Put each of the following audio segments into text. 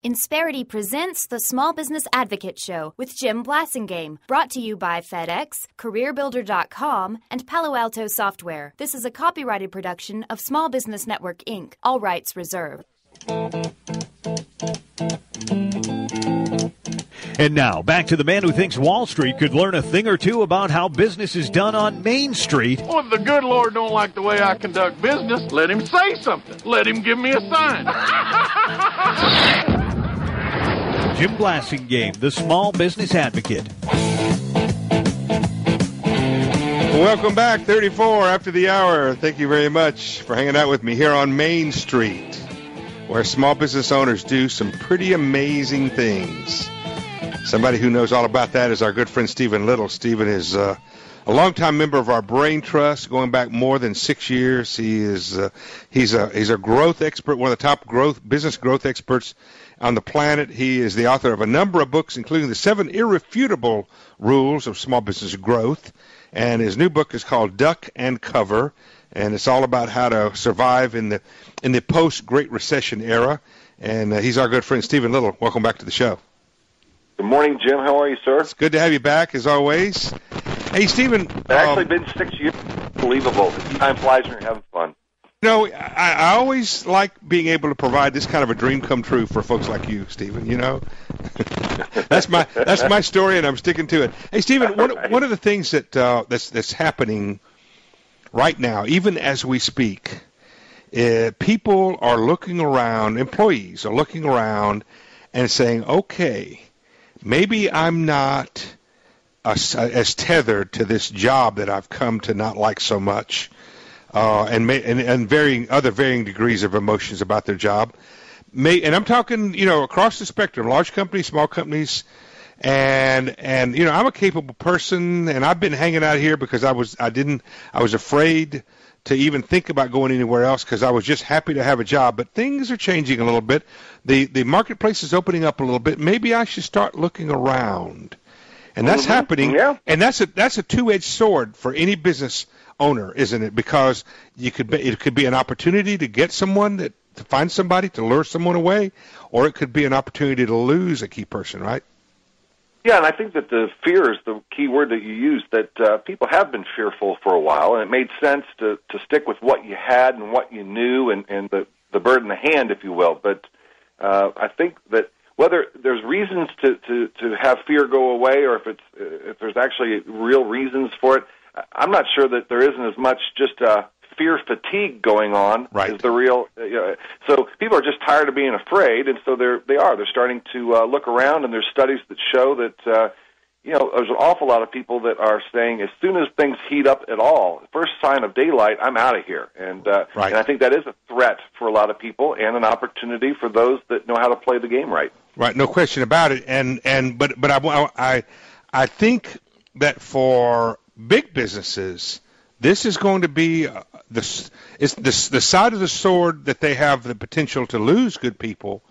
Insperity presents the Small Business Advocate Show with Jim Blasingame, brought to you by FedEx, CareerBuilder.com, and Palo Alto Software. This is a copyrighted production of Small Business Network, Inc., all rights reserved. And now, back to the man who thinks Wall Street could learn a thing or two about how business is done on Main Street. Well, if the good Lord don't like the way I conduct business, let him say something. Let him give me a sign. Jim Blasingame, the Small Business Advocate. Welcome back, 34 after the hour. Thank you very much for hanging out with me here on Main Street, where small business owners do some pretty amazing things. Somebody who knows all about that is our good friend Stephen Little. Stephen is a longtime member of our Brain Trust, going back more than 6 years. He's a growth expert, one of the top business growth experts on the planet. He is the author of a number of books, including the 7 Irrefutable Rules of Small Business Growth. And his new book is called Duck and Cover, and it's all about how to survive in the post-Great Recession era. And he's our good friend Stephen Little. Welcome back to the show. Good morning, Jim. How are you, sir? It's good to have you back, as always. Hey, Stephen. It's actually been 6 years. Unbelievable. Time flies when you're having fun. You know, I always like being able to provide this kind of a dream come true for folks like you, Stephen. You know, that's my story, and I'm sticking to it. Hey, Stephen, one of the things that's happening right now, even as we speak, people are looking around. Employees are looking around and saying, "Okay, maybe I'm not as tethered to this job that I've come to not like so much." And varying degrees of emotions about their job. And I'm talking, across the spectrum, large companies, small companies, and I'm a capable person, and I've been hanging out here because I was afraid to even think about going anywhere else because I was just happy to have a job. But things are changing a little bit. The marketplace is opening up a little bit. Maybe I should start looking around, and that's happening. Yeah. And that's a two-edged sword for any business owner, isn't it? Because it could be an opportunity to get someone, to find somebody, to lure someone away, or it could be an opportunity to lose a key person, right? Yeah, and I think that the fear is the key word that you used, that people have been fearful for a while, and it made sense to stick with what you had and what you knew and the bird in the hand, if you will. But I think that whether there's reasons to have fear go away or if there's actually real reasons for it, I'm not sure that there isn't as much just fear fatigue going on as the real. So people are just tired of being afraid, and so they're starting to look around, and there's studies that show that there's an awful lot of people that are saying as soon as things heat up at all, first sign of daylight, I'm out of here, and I think that is a threat for a lot of people and an opportunity for those that know how to play the game right. Right, no question about it, but I think that for big businesses, this is going to be the side of the sword that they have the potential to lose good people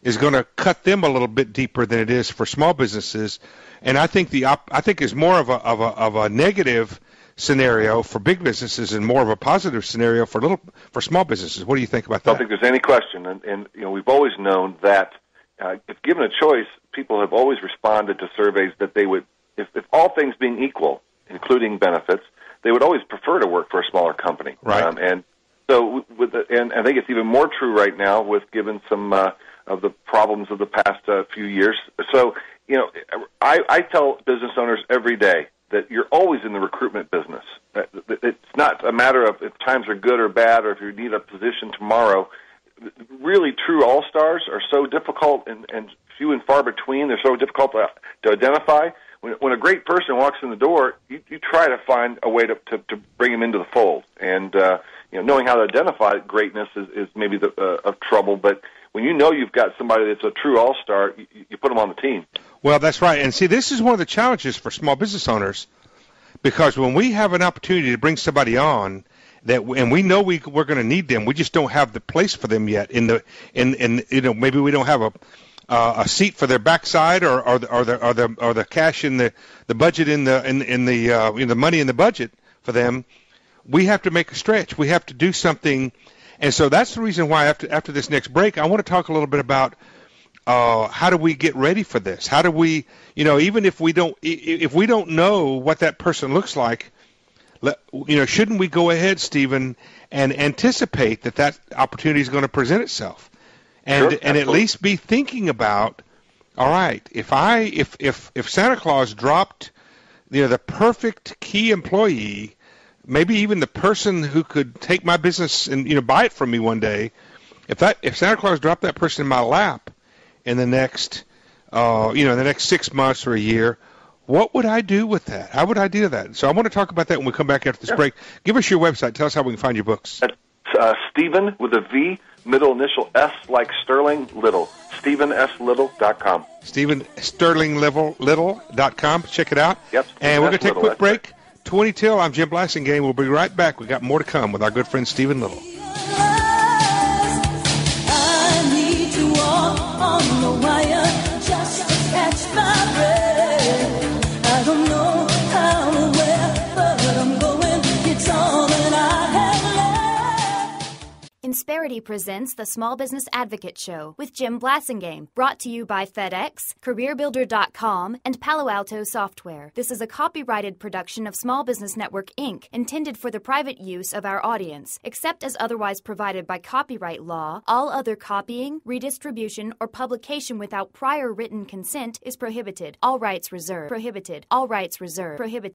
is going to cut them a little bit deeper than it is for small businesses, and I think it's more of a negative scenario for big businesses and more of a positive scenario for small businesses. What do you think about that? I don't think there's any question, and we've always known that if given a choice, people have always responded to surveys that they would, if all things being equal, including benefits, they would always prefer to work for a smaller company. Right. And so, and I think it's even more true right now given some of the problems of the past few years. So, I tell business owners every day that you're always in the recruitment business. It's not a matter of if times are good or bad or if you need a position tomorrow. Really true all-stars are so difficult and few and far between. They're so difficult to identify. When a great person walks in the door, you try to find a way to bring him into the fold. And knowing how to identify greatness is maybe of trouble. But when you've got somebody that's a true all-star, you put them on the team. Well, that's right. And see, this is one of the challenges for small business owners, because when we have an opportunity to bring somebody on and we know we're going to need them, we just don't have the place for them yet. Maybe we don't have a seat for their backside or the cash in the budget in the money in the budget for them. We have to make a stretch. We have to do something, and so that's the reason why after this next break, I want to talk a little bit about how do we get ready for this? How do we, even if we don't know what that person looks like, shouldn't we go ahead, Stephen, and anticipate that opportunity is going to present itself, and at least be thinking about, all right, if Santa Claus dropped, the perfect key employee, maybe even the person who could take my business and buy it from me one day, if Santa Claus dropped that person in my lap in the next 6 months or a year, what would I do with that? How would I do that? So I want to talk about that when we come back after this break. Give us your website. Tell us how we can find your books. Stephen with a V, middle initial S like Sterling, Little. StephenSLittle.com. StephenSterlingLittle.com. Check it out. Yep. And we're going to take a quick break. 20 till. I'm Jim Blasingame. We'll be right back. We got more to come with our good friend Stephen Little. I need to walk on the wire just to catch my breath. I don't know how or where, but I'm going. It's all that I have left. Insperity presents the Small Business Advocate Show with Jim Blasingame, brought to you by FedEx, CareerBuilder.com, and Palo Alto Software. This is a copyrighted production of Small Business Network, Inc., intended for the private use of our audience. Except as otherwise provided by copyright law, all other copying, redistribution, or publication without prior written consent is prohibited. All rights reserved. Prohibited. All rights reserved. Prohibited.